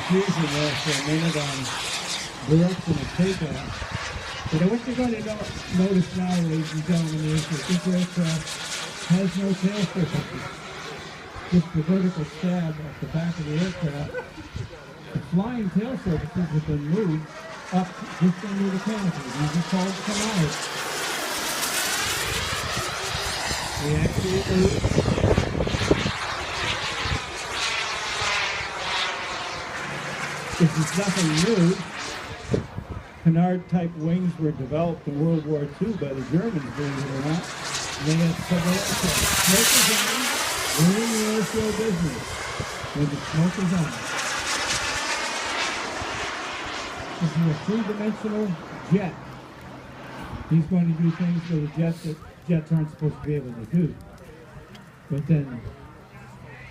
confusion there for a minute on direction of takeoff. But what you're going to notice now, ladies and gentlemen, is that this aircraft has no tail surfaces. Just the vertical stab off the back of the aircraft. The flying tail surfaces have been moved up just under the canopy. These are called canards. They actually move. This is nothing new. Canard-type wings were developed in World War II by the Germans, believe it or not. And they had several aircraft. Smoke is on. We're in the air show business when the smoke is on. This is a three-dimensional jet. He's going to do things with a jet that jets aren't supposed to be able to do. But then,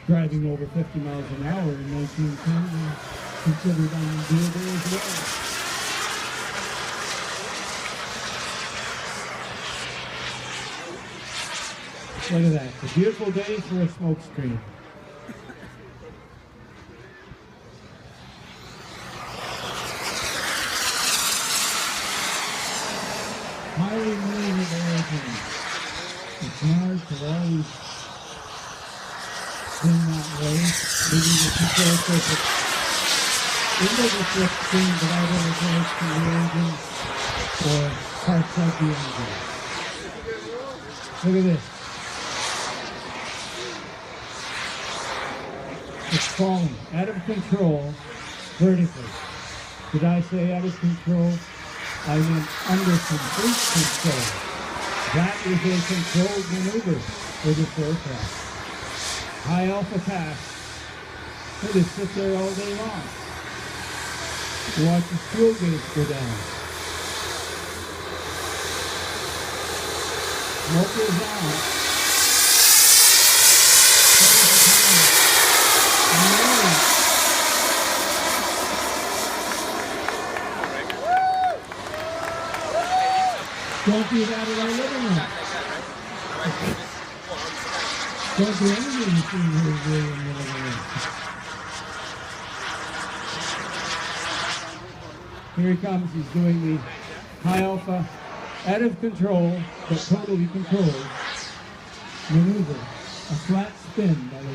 driving over 50 miles an hour in 1910 was considered undoable as well. Look at that. It's a beautiful day for a smoke screen. Highly maneuverable airplane. The canards have always been that way, leaving the control surface into the slip screen without any damage to the engine or parts of the engine. Look at this. It's falling out of control vertically. Did I say out of control? I meant under complete control. That is a controlled maneuver for this aircraft. High alpha task. They just sit there all day long. Watch the fuel gauge go down. Smoke is on. Don't do that at our living room. Don't do anything between here and the living room. Here he comes. He's doing the high alpha, out of control, but totally controlled maneuver. A flat spin, by the way.